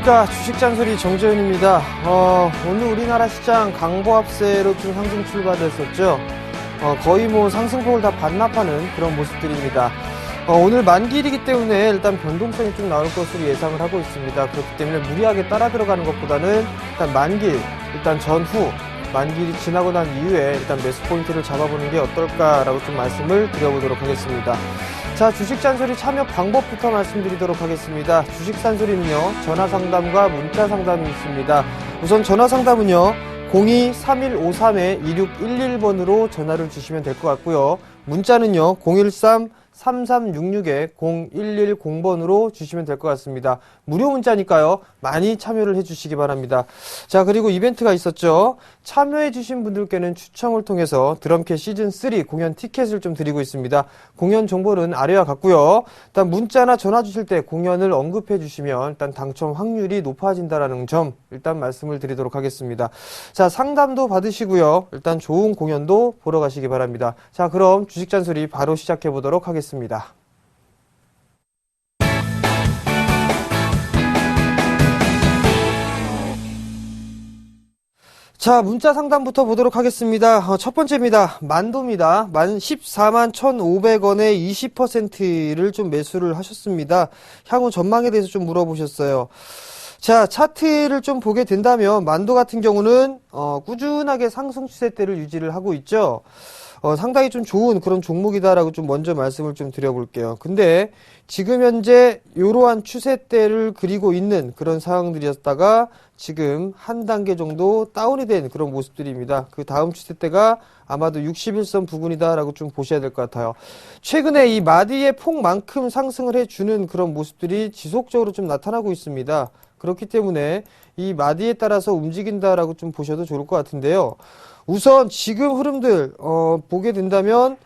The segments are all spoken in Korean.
안녕하십니까. 주식잔소리 정재훈입니다. 오늘 우리나라 시장 강보합세로 좀 상승 출발했었죠. 거의 뭐 상승폭을 다 반납하는 그런 모습들입니다. 오늘 만기일이기 때문에 일단 변동성이 좀 나올 것으로 예상을 하고 있습니다. 그렇기 때문에 무리하게 따라 들어가는 것보다는 일단 만기일, 일단 전후, 만기일이 지나고 난 이후에 일단 매수 포인트를 잡아보는 게 어떨까라고 좀 말씀을 드려보도록 하겠습니다. 자, 주식잔소리 참여 방법부터 말씀드리도록 하겠습니다. 주식잔소리는요, 전화상담과 문자상담이 있습니다. 우선 전화상담은요, 02-3153-2611번으로 전화를 주시면 될 것 같고요. 문자는요, 013-3366-0110번으로 주시면 될 것 같습니다. 무료 문자니까요, 많이 참여를 해주시기 바랍니다. 자, 그리고 이벤트가 있었죠. 참여해주신 분들께는 추첨을 통해서 드럼캐 시즌3 공연 티켓을 좀 드리고 있습니다. 공연 정보는 아래와 같고요. 일단 문자나 전화 주실 때 공연을 언급해 주시면 일단 당첨 확률이 높아진다라는 점 일단 말씀을 드리도록 하겠습니다. 자, 상담도 받으시고요. 일단 좋은 공연도 보러 가시기 바랍니다. 자, 그럼 주식잔소리 바로 시작해 보도록 하겠습니다. 자, 문자 상담부터 보도록 하겠습니다. 첫 번째입니다. 만도입니다. 141,500원에 20%를 좀 매수를 하셨습니다. 향후 전망에 대해서 좀 물어보셨어요. 자, 차트를 좀 보게 된다면 만도 같은 경우는 꾸준하게 상승 추세대를 유지를 하고 있죠. 상당히 좀 좋은 그런 종목이다라고 좀 먼저 말씀을 좀 드려볼게요. 근데 지금 현재 이러한 추세대를 그리고 있는 그런 상황들이었다가 지금 한 단계 정도 다운이 된 그런 모습들입니다. 그 다음 추세대가 아마도 61선 부근이다라고 좀 보셔야 될 것 같아요. 최근에 이 마디의 폭만큼 상승을 해주는 그런 모습들이 지속적으로 좀 나타나고 있습니다. 그렇기 때문에 이 마디에 따라서 움직인다라고 좀 보셔도 좋을 것 같은데요. 우선 지금 흐름들 보게 된다면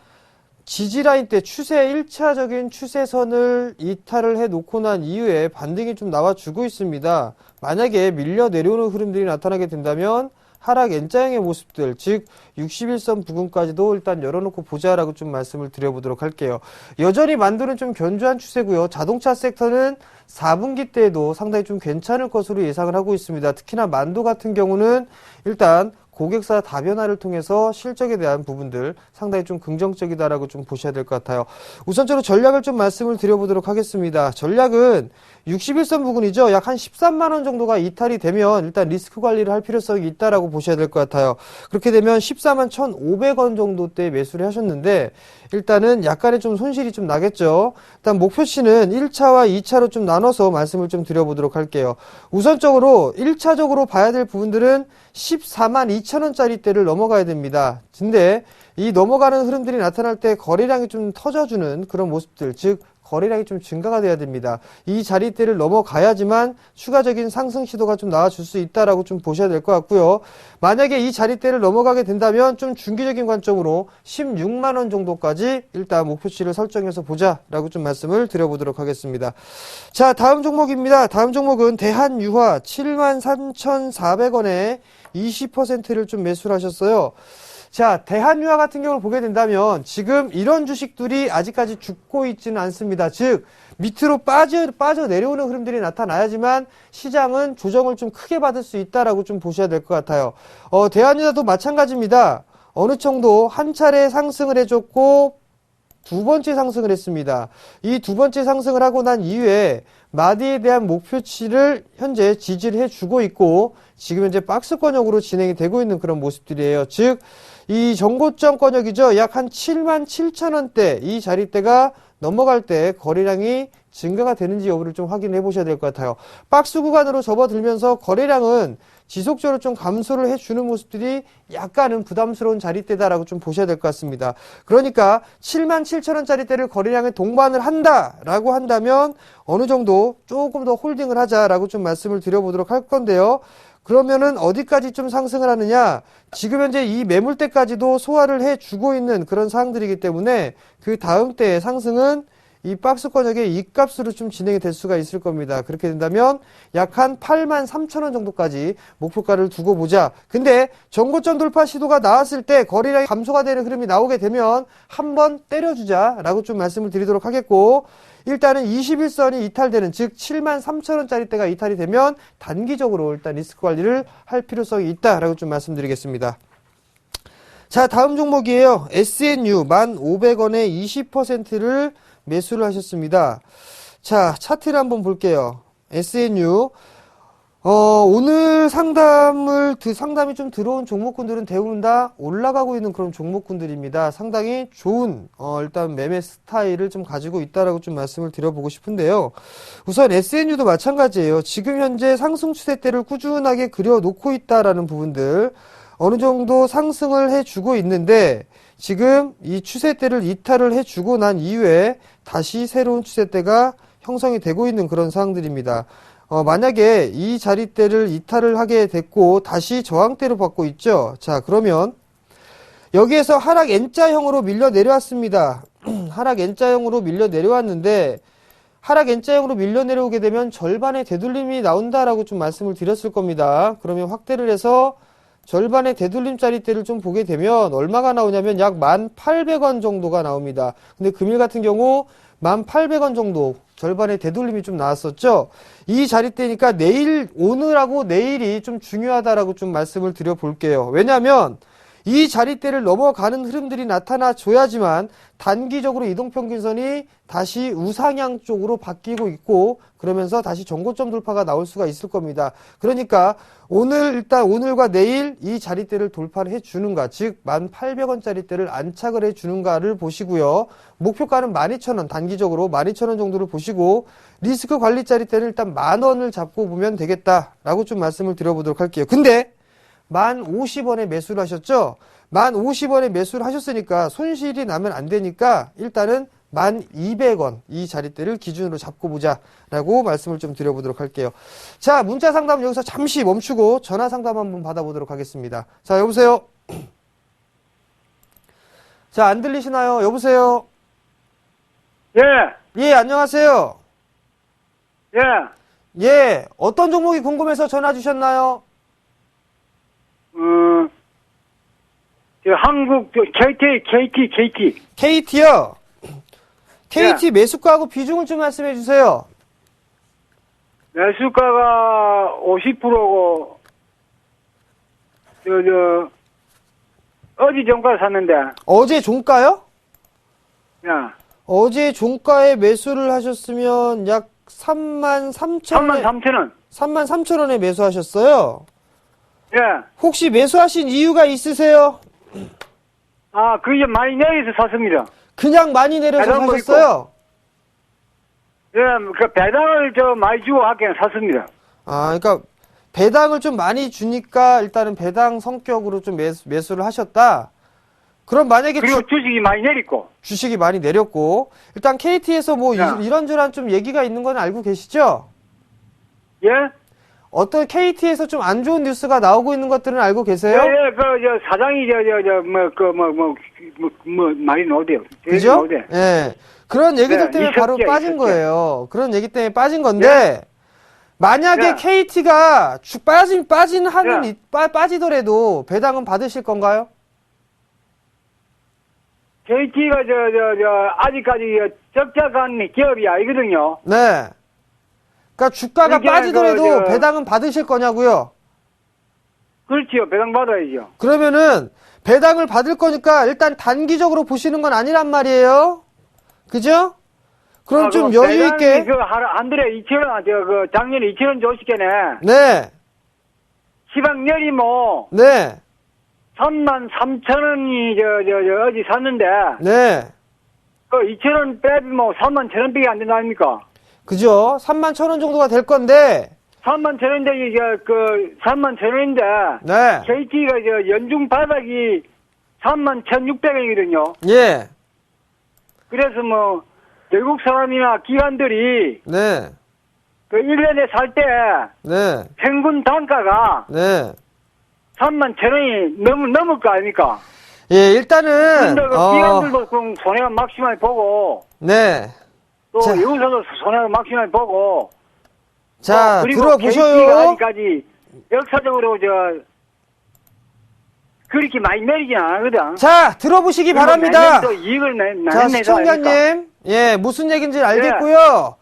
지지라인 때 추세 1차적인 추세선을 이탈을 해놓고 난 이후에 반등이 좀 나와주고 있습니다. 만약에 밀려 내려오는 흐름들이 나타나게 된다면 하락 N자형의 모습들, 즉 61선 부근까지도 일단 열어놓고 보자라고 좀 말씀을 드려보도록 할게요. 여전히 만도는 좀 견조한 추세고요. 자동차 섹터는 4분기 때에도 상당히 좀 괜찮을 것으로 예상을 하고 있습니다. 특히나 만도 같은 경우는 일단 고객사 다변화를 통해서 실적에 대한 부분들 상당히 좀 긍정적이다라고 좀 보셔야 될 것 같아요. 우선적으로 전략을 좀 말씀을 드려보도록 하겠습니다. 전략은 61선 부근이죠. 약 한 13만 원 정도가 이탈이 되면 일단 리스크 관리를 할 필요성이 있다라고 보셔야 될 것 같아요. 그렇게 되면 14만 1,500원 정도 때 매수를 하셨는데 일단은 약간의 좀 손실이 좀 나겠죠. 일단 목표치는 1차와 2차로 좀 나눠서 말씀을 좀 드려보도록 할게요. 우선적으로 1차적으로 봐야 될 부분들은 14만 2천원짜리 대를 넘어가야 됩니다. 근데 이 넘어가는 흐름들이 나타날 때 거래량이 좀 터져주는 그런 모습들, 즉 거래량이 좀 증가가 돼야 됩니다. 이 자리대를 넘어가야지만 추가적인 상승 시도가 좀 나와줄 수 있다라고 좀 보셔야 될 것 같고요. 만약에 이 자리대를 넘어가게 된다면 좀 중기적인 관점으로 16만 원 정도까지 일단 목표치를 설정해서 보자라고 좀 말씀을 드려보도록 하겠습니다. 자, 다음 종목입니다. 다음 종목은 대한유화 73,400원에 20%를 좀 매수를 하셨어요. 자, 대한유화 같은 경우를 보게 된다면 지금 이런 주식들이 아직까지 죽고 있지는 않습니다. 즉 밑으로 빠져 내려오는 흐름들이 나타나야지만 시장은 조정을 좀 크게 받을 수 있다라고 좀 보셔야 될 것 같아요. 대한유화도 마찬가지입니다. 어느 정도 한 차례 상승을 해줬고 두 번째 상승을 했습니다. 이 두 번째 상승을 하고 난 이후에 마디에 대한 목표치를 현재 지지를 해주고 있고 지금 현재 박스권역으로 진행이 되고 있는 그런 모습들이에요. 즉 이 정고점 권역이죠. 약 한 7만 7천원대 이 자리대가 넘어갈 때 거래량이 증가가 되는지 여부를 좀 확인해 보셔야 될 것 같아요. 박스 구간으로 접어들면서 거래량은 지속적으로 좀 감소를 해주는 모습들이 약간은 부담스러운 자리대다라고 좀 보셔야 될 것 같습니다. 그러니까 7만 7천원짜리대를 거래량에 동반을 한다라고 한다면 어느 정도 조금 더 홀딩을 하자라고 좀 말씀을 드려보도록 할 건데요. 그러면은 어디까지 좀 상승을 하느냐? 지금 현재 이 매물대까지도 소화를 해주고 있는 그런 상황들이기 때문에 그 다음 때의 상승은 이 박스 권역의 이 값으로 좀 진행이 될 수가 있을 겁니다. 그렇게 된다면 약 한 83,000원 정도까지 목표가를 두고 보자. 근데 전고점 돌파 시도가 나왔을 때 거래량이 감소가 되는 흐름이 나오게 되면 한번 때려주자라고 좀 말씀을 드리도록 하겠고, 일단은 21선이 이탈되는, 즉 73,000원짜리대가 이탈이 되면 단기적으로 일단 리스크 관리를 할 필요성이 있다라고 좀 말씀드리겠습니다. 자, 다음 종목이에요. SNU 1,500원에 20%를 매수를 하셨습니다. 자, 차트를 한번 볼게요. SNU 오늘 상담이 좀 들어온 종목군들은 대부분 다 올라가고 있는 그런 종목군들입니다. 상당히 좋은 일단 매매 스타일을 좀 가지고 있다라고 좀 말씀을 드려보고 싶은데요. 우선 SNU도 마찬가지예요. 지금 현재 상승 추세대를 꾸준하게 그려놓고 있다라는 부분들, 어느 정도 상승을 해주고 있는데 지금 이 추세대를 이탈을 해주고 난 이후에 다시 새로운 추세대가 형성이 되고 있는 그런 상황들입니다. 만약에 이 자리대를 이탈을 하게 됐고 다시 저항대로 받고 있죠. 자, 그러면 여기에서 하락 N자형으로 밀려 내려왔습니다. 하락 N자형으로 밀려 내려왔는데, 하락 N자형으로 밀려 내려오게 되면 절반의 되돌림이 나온다라고 좀 말씀을 드렸을 겁니다. 그러면 확대를 해서 절반의 되돌림짜리대를 좀 보게 되면 얼마가 나오냐면 약 1,800원 정도가 나옵니다. 근데 금일 같은 경우 1,800원 정도 절반의 되돌림이 좀 나왔었죠. 이 자리대니까 오늘하고 내일이 좀 중요하다라고 좀 말씀을 드려볼게요. 왜냐하면 이 자리대를 넘어가는 흐름들이 나타나줘야지만 단기적으로 이동평균선이 다시 우상향 쪽으로 바뀌고 있고, 그러면서 다시 전고점 돌파가 나올 수가 있을 겁니다. 그러니까 오늘과 내일 이 자리대를 돌파를 해주는가, 즉 1,800원짜리대를 안착을 해주는가를 보시고요. 목표가는 12,000원, 단기적으로 12,000원 정도를 보시고 리스크 관리 자리대는 일단 10,000원을 잡고 보면 되겠다라고 좀 말씀을 드려보도록 할게요. 근데 1,050원에 매수를 하셨죠? 1,050원에 매수를 하셨으니까 손실이 나면 안 되니까 일단은 1,200원 이 자리대를 기준으로 잡고 보자라고 말씀을 좀 드려보도록 할게요. 자, 문자 상담 여기서 잠시 멈추고 전화 상담 한번 받아보도록 하겠습니다. 자, 여보세요? 자, 안 들리시나요? 여보세요? 예, 예, 안녕하세요. 예, 예, 어떤 종목이 궁금해서 전화 주셨나요? 한국, KT. KT요? KT 매수가하고 비중을 좀 말씀해 주세요. 매수가가 50%고, 어제 종가 샀는데, 어제 종가요? 야, 어제 종가에 매수를 하셨으면 약 33,000원에 33,000원. 33,000원에 매수하셨어요. 예. 혹시 매수하신 이유가 있으세요? 그게 많이 내려서 샀습니다. 그냥 많이 내려서 배당도 사셨어요? 예, 배당을 많이 주고 하긴 샀습니다. 그러니까 배당을 좀 많이 주니까 일단은 배당 성격으로 좀 매수를 하셨다. 그럼 만약에 그리고 주식이 많이 내렸고. 주식이 많이 내렸고, 일단 KT에서 뭐 야. 이런저런 좀 얘기가 있는 건 알고 계시죠? 예? 어떤 KT에서 좀 안 좋은 뉴스가 나오고 있는 것들은 알고 계세요? 예, 사장이, 말이 나오대요. 그죠? 예. 그런 얘기들 네, 때문에 바로 빠진 있었죠. 거예요. 그런 얘기 때문에 빠진 건데, 만약에 네. KT가 네. 빠지더라도 배당은 받으실 건가요? KT가 아직까지 적자간 기업이 아니거든요. 네. 그러니까 주가가 그러니까 빠지더라도 배당은 받으실 거냐고요? 그렇지요. 배당 받아야죠. 그러면은 배당을 받을 거니까 일단 단기적으로 보시는 건 아니란 말이에요. 그죠? 그럼 좀 여유 있게. 한 달에 2,000원, 작년에 2,000원 줬겠네. 네. 시방열이 뭐, 네. 33,000원이 어디 샀는데, 네. 2,000원 빼면 뭐 31,000원밖에 안 된다 아닙니까? 그죠? 31,000원 정도가 될 건데. 31,000원인데, 31,000원인데, 네. KT가 연중 바닥이 31,600원이거든요. 예. 그래서 뭐, 외국 사람이나 기관들이, 네. 1년에 살 때, 네. 평균 단가가 네. 31,000원이 넘을 거 아닙니까? 예, 일단은 근데 기관들도 좀 손해가 막심하게 보고, 네. 또 자. 여기서도 손해를 막심하게 보고 자, 그리고 들어보셔요. KT가 아직까지 역사적으로 그렇게 많이 내리진 않거든. 자, 들어보시기 바랍니다. 또 이익을 자, 내서 시청자님, 예, 무슨 얘기인지 알겠고요.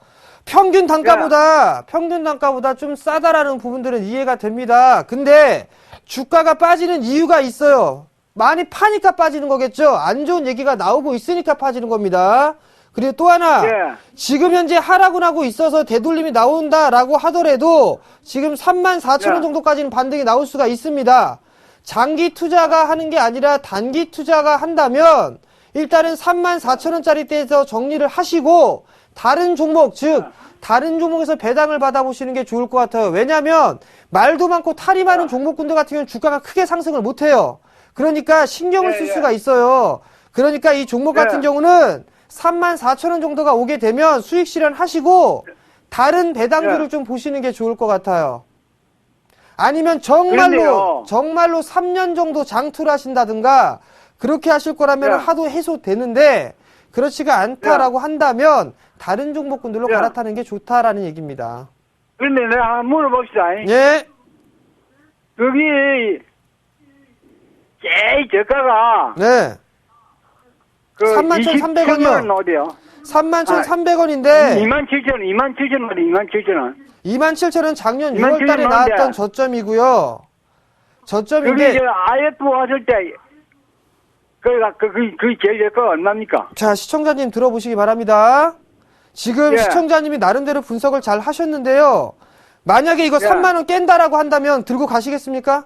평균 단가보다 좀 싸다라는 부분들은 이해가 됩니다. 근데 주가가 빠지는 이유가 있어요. 많이 파니까 빠지는 거겠죠. 안 좋은 얘기가 나오고 있으니까 빠지는 겁니다. 그리고 또 하나, 예. 지금 현재 하락은 하고 있어서 되돌림이 나온다라고 하더라도 지금 34,000원 예. 정도까지는 반등이 나올 수가 있습니다. 장기 투자가 하는 게 아니라 단기 투자가 한다면 일단은 34,000원짜리 대에서 정리를 하시고 다른 종목, 즉 다른 종목에서 배당을 받아보시는 게 좋을 것 같아요. 왜냐하면 말도 많고 탈이 많은 종목군들 같은 경우는 주가가 크게 상승을 못해요. 그러니까 신경을 쓸 수가 있어요. 그러니까 이 종목 같은 경우는 34,000원 정도가 오게 되면 수익 실현하시고 다른 배당주를 좀 보시는 게 좋을 것 같아요. 아니면 정말로 3년 정도 장투를 하신다든가 그렇게 하실 거라면 하도 해소되는데 그렇지가 않다라고 한다면 다른 종목군들로 갈아타는 게 좋다라는 얘기입니다. 그런데 내가 한번 물어봅시다. 예. 거기 제일 저가가 네. 그 31,300원이요. 어디요? 31,300원인데 27,000원, 27,000원. 27,000원 작년 27,000 6월달에 원인데. 나왔던 저점이고요. 그게 저점인데 IF 왔을 때 그게 제일 저가가 얼마입니까? 자, 시청자님 들어보시기 바랍니다. 지금 예. 시청자님이 나름대로 분석을 잘 하셨는데요. 만약에 이거 3만 원 깬다라고 한다면 들고 가시겠습니까?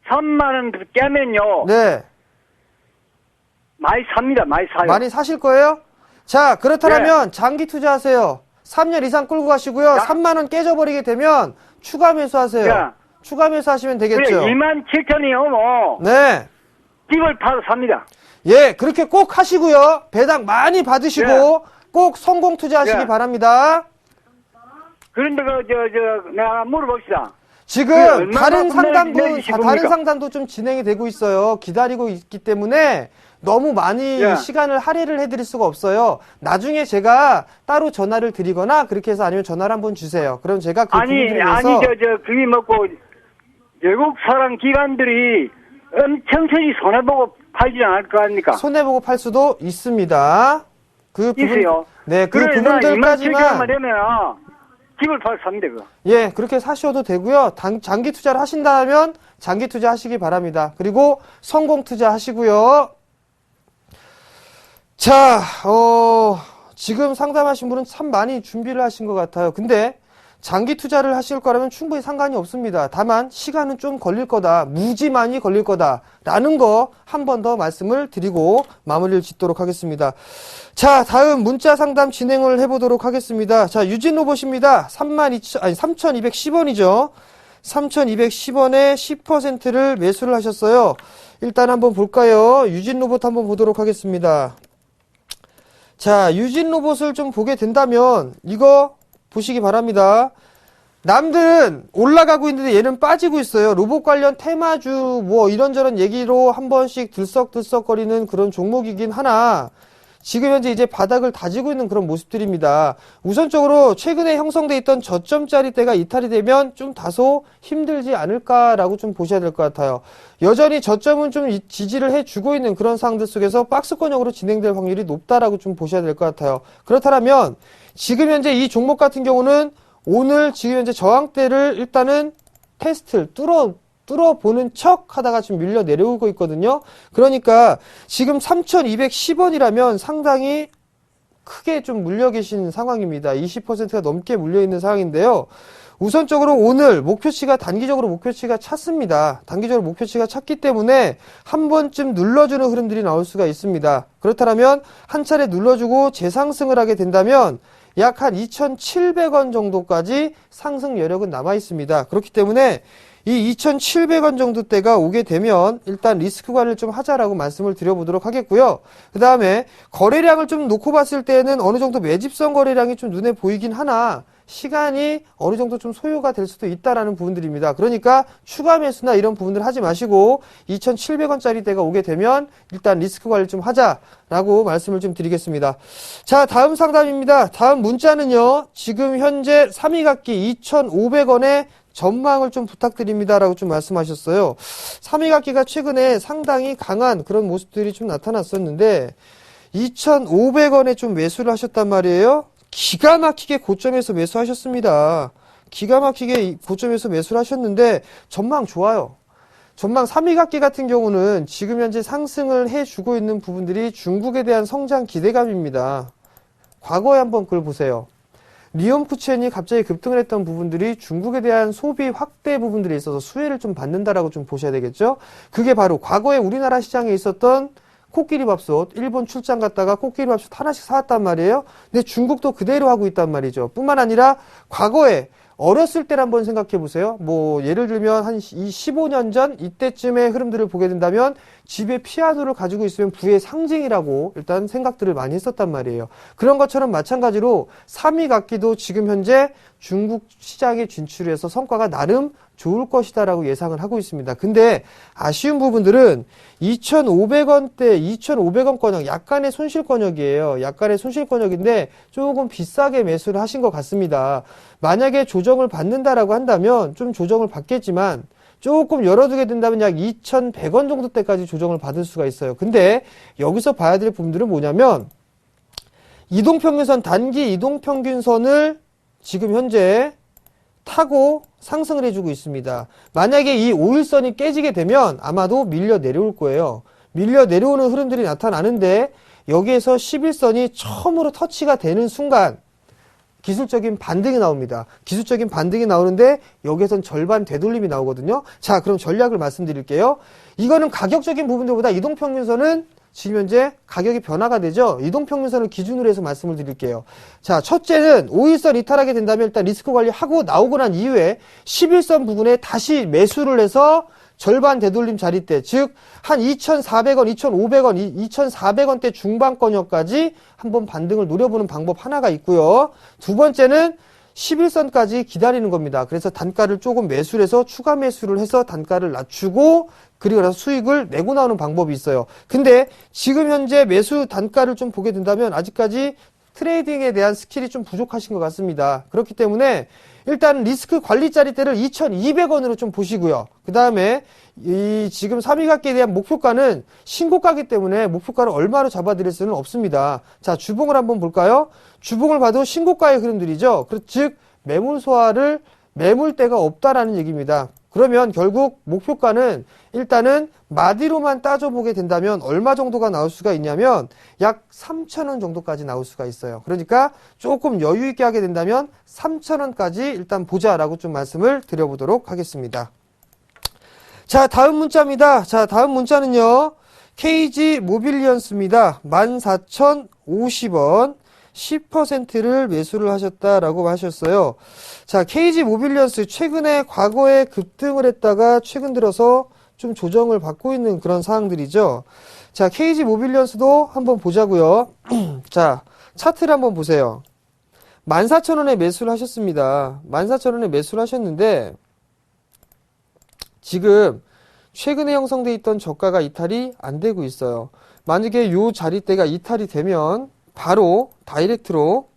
3만원 깨면요. 네. 많이 삽니다. 많이 사요. 많이 사실 거예요? 자, 그렇다면 장기 투자하세요. 3년 이상 끌고 가시고요. 3만 원 깨져버리게 되면 추가 매수하세요. 야. 추가 매수하시면 되겠죠. 그래, 27,000원이요, 뭐. 네. 집을 팔아 삽니다. 예, 그렇게 꼭 하시고요. 배당 많이 받으시고 꼭 성공 투자하시기 바랍니다. 그런데 내가 물어봅시다. 지금 얼마나 다른 상담도 내리실 다른 겁니까? 상담도 좀 진행이 되고 있어요. 기다리고 있기 때문에 너무 많이 시간을 할애를 해드릴 수가 없어요. 나중에 제가 따로 전화를 드리거나 그렇게 해서 아니면 전화를 한번 주세요. 그럼 제가 그 부분들에 대해서 그게 먹고 외국 사람 기관들이 엄청나게 손해보고 팔지 않을 거 아닙니까? 손해보고 팔 수도 있습니다. 그 부분, 있어요. 네, 그 그러나 부분들까지만 되면 집을 팔아 삽니다. 그거. 예, 그렇게 사셔도 되고요. 장기 투자를 하신다면 장기 투자하시기 바랍니다. 그리고 성공 투자하시고요. 자, 지금 상담하신 분은 참 많이 준비를 하신 것 같아요. 근데 장기 투자를 하실 거라면 충분히 상관이 없습니다. 다만 시간은 좀 걸릴 거다. 무지 많이 걸릴 거다라는 거 한 번 더 말씀을 드리고 마무리를 짓도록 하겠습니다. 자, 다음 문자 상담 진행을 해보도록 하겠습니다. 자, 유진 로봇입니다. 3,210원이죠. 3,210원에 10%를 매수를 하셨어요. 일단 한번 볼까요? 유진 로봇 한번 보도록 하겠습니다. 자, 유진 로봇을 좀 보게 된다면 이거 보시기 바랍니다. 남들은 올라가고 있는데 얘는 빠지고 있어요. 로봇 관련 테마주 뭐 이런저런 얘기로 한 번씩 들썩들썩거리는 그런 종목이긴 하나 지금 현재 이제 바닥을 다지고 있는 그런 모습들입니다. 우선적으로 최근에 형성돼 있던 저점짜리대가 이탈이 되면 좀 다소 힘들지 않을까라고 좀 보셔야 될 것 같아요. 여전히 저점은 좀 지지를 해주고 있는 그런 상황들 속에서 박스권형으로 진행될 확률이 높다라고 좀 보셔야 될 것 같아요. 그렇다면 지금 현재 이 종목 같은 경우는 오늘 지금 현재 저항대를 일단은 테스트를 뚫어보는 척 하다가 지금 밀려 내려오고 있거든요. 그러니까 지금 3,210원이라면 상당히 크게 좀 물려 계신 상황입니다. 20%가 넘게 물려 있는 상황인데요. 우선적으로 오늘 목표치가 단기적으로 목표치가 찼습니다. 단기적으로 목표치가 찼기 때문에 한 번쯤 눌러주는 흐름들이 나올 수가 있습니다. 그렇다면 한 차례 눌러주고 재상승을 하게 된다면 약 한 2,700원 정도까지 상승 여력은 남아 있습니다. 그렇기 때문에 이 2,700원 정도 대가 오게 되면 일단 리스크 관리를 좀 하자라고 말씀을 드려보도록 하겠고요. 그 다음에 거래량을 좀 놓고 봤을 때는 어느 정도 매집성 거래량이 좀 눈에 보이긴 하나 시간이 어느 정도 좀 소요가 될 수도 있다라는 부분들입니다. 그러니까 추가 매수나 이런 부분들 하지 마시고 2,700원짜리 대가 오게 되면 일단 리스크 관리 좀 하자라고 말씀을 좀 드리겠습니다. 자, 다음 상담입니다. 다음 문자는요. 지금 현재 3위각기 2,500원에 전망을 좀 부탁드립니다라고 좀 말씀하셨어요. 3위각기가 최근에 상당히 강한 그런 모습들이 좀 나타났었는데 2,500원에 좀 매수를 하셨단 말이에요. 기가 막히게 고점에서 매수하셨습니다. 기가 막히게 고점에서 매수를 하셨는데 전망 좋아요. 전망 3위각기 같은 경우는 지금 현재 상승을 해주고 있는 부분들이 중국에 대한 성장 기대감입니다. 과거에 한번 그걸 보세요. 리엄쿠첸이 갑자기 급등을 했던 부분들이 중국에 대한 소비 확대 부분들에 있어서 수혜를 좀 받는다라고 좀 보셔야 되겠죠. 그게 바로 과거에 우리나라 시장에 있었던 코끼리밥솥, 일본 출장 갔다가 코끼리밥솥 하나씩 사왔단 말이에요. 근데 중국도 그대로 하고 있단 말이죠. 뿐만 아니라 과거에 어렸을 때를 한번 생각해 보세요. 뭐 예를 들면 한 15년 전 이때쯤의 흐름들을 보게 된다면 집에 피아노를 가지고 있으면 부의 상징이라고 일단 생각들을 많이 했었단 말이에요. 그런 것처럼 마찬가지로 3위각기도 지금 현재 중국 시장에 진출해서 성과가 나름 좋을 것이다라고 예상을 하고 있습니다. 근데 아쉬운 부분들은 2,500원대, 2,500원권역 약간의 손실권역이에요. 약간의 손실권역인데 조금 비싸게 매수를 하신 것 같습니다. 만약에 조정을 받는다라고 한다면 좀 조정을 받겠지만 조금 열어두게 된다면 약 2,100원 정도 때까지 조정을 받을 수가 있어요. 근데 여기서 봐야 될 부분들은 뭐냐면 이동평균선, 단기 이동평균선을 지금 현재 타고 상승을 해주고 있습니다. 만약에 이 5일선이 깨지게 되면 아마도 밀려 내려올 거예요. 밀려 내려오는 흐름들이 나타나는데 여기에서 11선이 처음으로 터치가 되는 순간 기술적인 반등이 나옵니다. 기술적인 반등이 나오는데 여기에선 절반 되돌림이 나오거든요. 자, 그럼 전략을 말씀드릴게요. 이거는 가격적인 부분들보다 이동평균선은 지금 현재 가격이 변화가 되죠. 이동평균선을 기준으로 해서 말씀을 드릴게요. 자, 첫째는 5일선 이탈하게 된다면 일단 리스크 관리하고 나오고 난 이후에 11선 부분에 다시 매수를 해서 절반 되돌림 자리대, 즉 한 2,400원, 2,500원, 2,400원대 중반권역까지 한번 반등을 노려보는 방법 하나가 있고요. 두 번째는 11선까지 기다리는 겁니다. 그래서 단가를 조금 매수를 해서 추가 매수를 해서 단가를 낮추고 그리고 나서 수익을 내고 나오는 방법이 있어요. 근데 지금 현재 매수 단가를 좀 보게 된다면 아직까지 트레이딩에 대한 스킬이 좀 부족하신 것 같습니다. 그렇기 때문에 일단 리스크 관리 자리대를 2,200원으로 좀 보시고요. 그 다음에 이 지금 3위각기에 대한 목표가는 신고가기 때문에 목표가를 얼마로 잡아드릴 수는 없습니다. 자, 주봉을 한번 볼까요? 주봉을 봐도 신고가의 흐름들이죠. 즉 매물 소화를 매물대가 없다라는 얘기입니다. 그러면 결국 목표가는 일단은 마디로만 따져보게 된다면 얼마 정도가 나올 수가 있냐면 약 3,000원 정도까지 나올 수가 있어요. 그러니까 조금 여유 있게 하게 된다면 3,000원까지 일단 보자라고 좀 말씀을 드려보도록 하겠습니다. 자, 다음 문자입니다. 자, 다음 문자는요. KG 모빌리언스입니다. 14,050원. 10%를 매수를 하셨다라고 하셨어요. 자, KG 모빌리언스 최근에 과거에 급등을 했다가 최근 들어서 좀 조정을 받고 있는 그런 상황들이죠. 자, KG 모빌리언스도 한번 보자고요. 자, 차트를 한번 보세요. 14,000원에 매수를 하셨습니다. 14,000원에 매수를 하셨는데 지금 최근에 형성돼 있던 저가가 이탈이 안 되고 있어요. 만약에 요 자리대가 이탈이 되면 바로 다이렉트로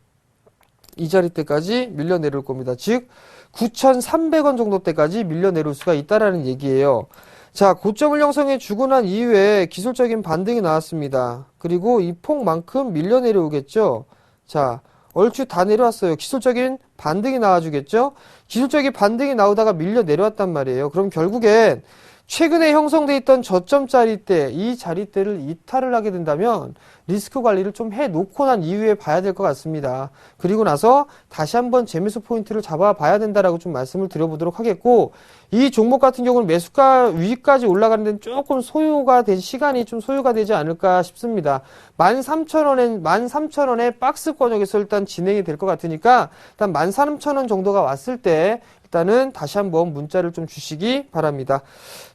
이 자리대까지 밀려 내려올 겁니다. 즉 9,300원 정도 때까지 밀려 내려올 수가 있다라는 얘기예요. 자, 고점을 형성해 주고 난 이후에 기술적인 반등이 나왔습니다. 그리고 이 폭만큼 밀려 내려오겠죠. 자, 얼추 다 내려왔어요. 기술적인 반등이 나와주겠죠. 기술적인 반등이 나오다가 밀려 내려왔단 말이에요. 그럼 결국엔 최근에 형성돼 있던 저점 자리대, 이 자리대를 이탈을 하게 된다면 리스크 관리를 좀 해놓고 난 이후에 봐야 될 것 같습니다. 그리고 나서 다시 한번 재매수 포인트를 잡아봐야 된다라고 좀 말씀을 드려보도록 하겠고, 이 종목 같은 경우는 매수가 위까지 올라가는 데는 조금 소요가 된 시간이 좀 소요가 되지 않을까 싶습니다. 13,000원에 박스권역에서 일단 진행이 될 것 같으니까 일단 13,000원 정도가 왔을 때 일단은 다시 한번 문자를 좀 주시기 바랍니다.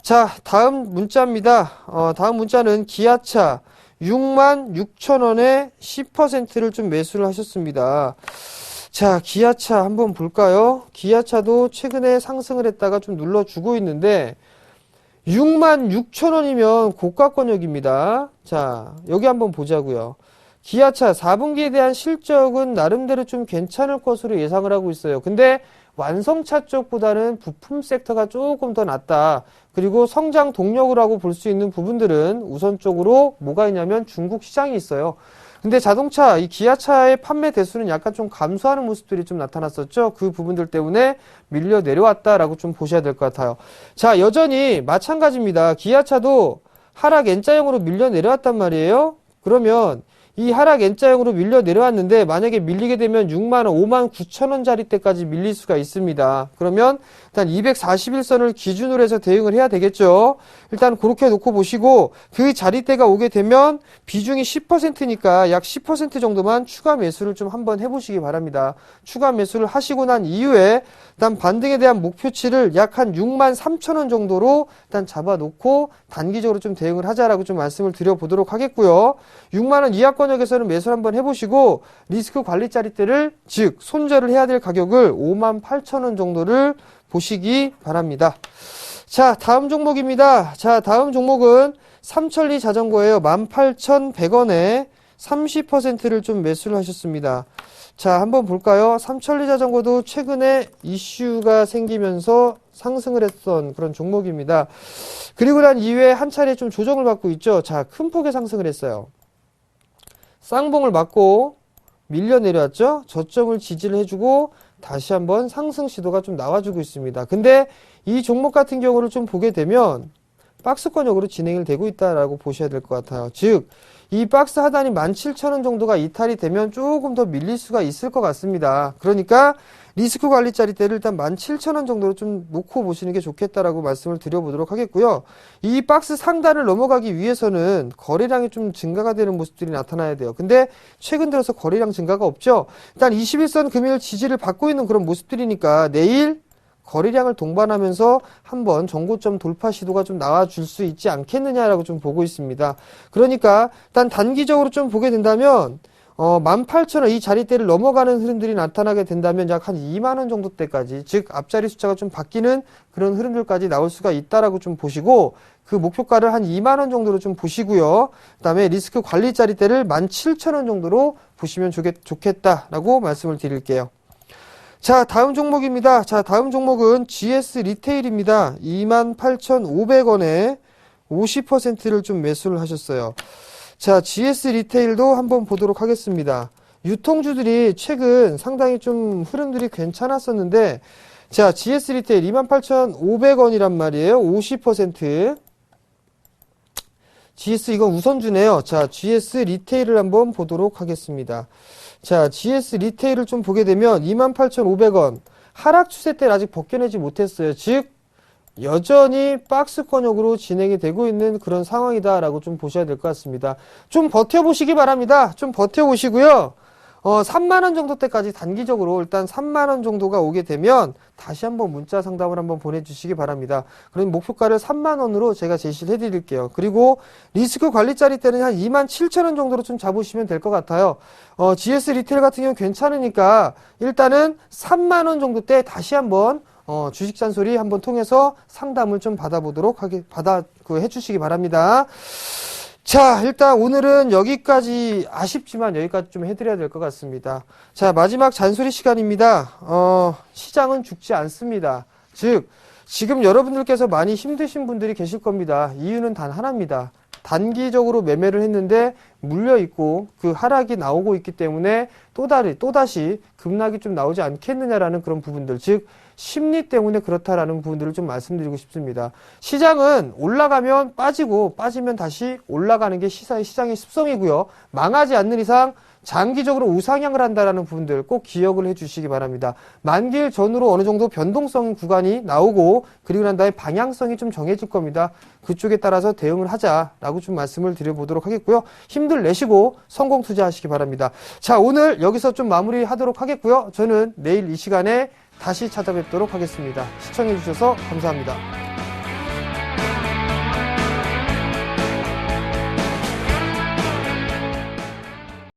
자, 다음 문자입니다. 다음 문자는 기아차 66,000원에 10%를 좀 매수를 하셨습니다. 자, 기아차 한번 볼까요? 기아차도 최근에 상승을 했다가 좀 눌러주고 있는데 66,000원이면 고가권역입니다. 자, 여기 한번 보자고요. 기아차 4분기에 대한 실적은 나름대로 좀 괜찮을 것으로 예상을 하고 있어요. 근데 완성차 쪽보다는 부품 섹터가 조금 더 낫다. 그리고 성장 동력이라고 볼 수 있는 부분들은 우선적으로 뭐가 있냐면 중국 시장이 있어요. 근데 자동차, 이 기아차의 판매 대수는 약간 좀 감소하는 모습들이 좀 나타났었죠. 그 부분들 때문에 밀려 내려왔다라고 좀 보셔야 될 것 같아요. 자, 여전히 마찬가지입니다. 기아차도 하락 N자형으로 밀려 내려왔단 말이에요. 그러면 이 하락 N자형으로 밀려 내려왔는데 만약에 밀리게 되면 6만원, 59,000원짜리 때까지 밀릴 수가 있습니다. 그러면 일단 241선을 기준으로 해서 대응을 해야 되겠죠. 일단 그렇게 놓고 보시고 그 자리대가 오게 되면 비중이 10%니까 약 10% 정도만 추가 매수를 좀 한번 해보시기 바랍니다. 추가 매수를 하시고 난 이후에 일단 반등에 대한 목표치를 약 한 63,000원 정도로 일단 잡아놓고 단기적으로 좀 대응을 하자라고 좀 말씀을 드려보도록 하겠고요. 6만원 이하권역에서는 매수를 한번 해보시고 리스크 관리 자리대를 즉 손절을 해야 될 가격을 58,000원 정도를 보시기 바랍니다. 자, 다음 종목입니다. 자, 다음 종목은 삼천리 자전거예요. 18,100원에 30%를 좀 매수를 하셨습니다. 자, 한번 볼까요? 삼천리 자전거도 최근에 이슈가 생기면서 상승을 했던 그런 종목입니다. 그리고 난 이후에 한 차례 좀 조정을 받고 있죠. 자, 큰 폭의 상승을 했어요. 쌍봉을 맞고 밀려 내려왔죠. 저점을 지지를 해주고 다시 한번 상승 시도가 좀 나와주고 있습니다. 근데 이 종목 같은 경우를 좀 보게 되면 박스권역으로 진행이 되고 있다라고 보셔야 될 것 같아요. 즉, 이 박스 하단이 17,000원 정도가 이탈이 되면 조금 더 밀릴 수가 있을 것 같습니다. 그러니까 리스크 관리 자리대를 일단 17,000원 정도로 좀 놓고 보시는 게 좋겠다라고 말씀을 드려보도록 하겠고요. 이 박스 상단을 넘어가기 위해서는 거래량이 좀 증가가 되는 모습들이 나타나야 돼요. 근데 최근 들어서 거래량 증가가 없죠. 일단 21선 금요일 지지를 받고 있는 그런 모습들이니까 내일 거래량을 동반하면서 한번 전고점 돌파 시도가 좀 나와줄 수 있지 않겠느냐라고 좀 보고 있습니다. 그러니까 일단 단기적으로 좀 보게 된다면 18,000원 이 자리대를 넘어가는 흐름들이 나타나게 된다면 약 한 2만원 정도 때까지, 즉 앞자리 숫자가 좀 바뀌는 그런 흐름들까지 나올 수가 있다라고 좀 보시고 그 목표가를 한 2만원 정도로 좀 보시고요. 그 다음에 리스크 관리 자리대를 17,000원 정도로 보시면 좋겠다라고 말씀을 드릴게요. 자, 다음 종목입니다. 자, 다음 종목은 GS 리테일입니다. 28,500원에 50%를 좀 매수를 하셨어요. 자, GS 리테일도 한번 보도록 하겠습니다. 유통주들이 최근 상당히 좀 흐름들이 괜찮았었는데, 자, GS 리테일 28,500원이란 말이에요. 50%. GS 이건 우선주네요. 자, GS 리테일을 한번 보도록 하겠습니다. 자, GS 리테일을 좀 보게 되면 28,500원. 하락 추세대를 아직 벗겨내지 못했어요. 즉, 여전히 박스권역으로 진행이 되고 있는 그런 상황이다라고 좀 보셔야 될 것 같습니다. 좀 버텨보시기 바랍니다. 좀 버텨보시고요. 3만원 정도 때까지 단기적으로 일단 3만원 정도가 오게 되면 다시 한번 문자 상담을 한번 보내주시기 바랍니다. 그럼 목표가를 3만원으로 제가 제시를 해드릴게요. 그리고 리스크 관리 자리대는 한 27,000원 정도로 좀 잡으시면 될 것 같아요. GS 리테일 같은 경우는 괜찮으니까 일단은 3만원 정도 때 다시 한번 주식 잔소리 한번 통해서 상담을 좀 해주시기 바랍니다. 자, 일단 오늘은 여기까지, 아쉽지만 여기까지 좀 해드려야 될 것 같습니다. 자, 마지막 잔소리 시간입니다. 시장은 죽지 않습니다. 즉, 지금 여러분들께서 많이 힘드신 분들이 계실 겁니다. 이유는 단 하나입니다. 단기적으로 매매를 했는데 물려있고 그 하락이 나오고 있기 때문에 또다시 급락이 좀 나오지 않겠느냐라는 그런 부분들, 즉 심리 때문에 그렇다라는 부분들을 좀 말씀드리고 싶습니다. 시장은 올라가면 빠지고 빠지면 다시 올라가는 게 시장의 습성이고요. 망하지 않는 이상 장기적으로 우상향을 한다라는 부분들 꼭 기억을 해주시기 바랍니다. 만기일 전후로 어느 정도 변동성 구간이 나오고 그리고 난 다음에 방향성이 좀 정해질 겁니다. 그쪽에 따라서 대응을 하자라고 좀 말씀을 드려보도록 하겠고요. 힘들 내시고 성공 투자하시기 바랍니다. 자, 오늘 여기서 좀 마무리하도록 하겠고요. 저는 내일 이 시간에 다시 찾아뵙도록 하겠습니다. 시청해주셔서 감사합니다.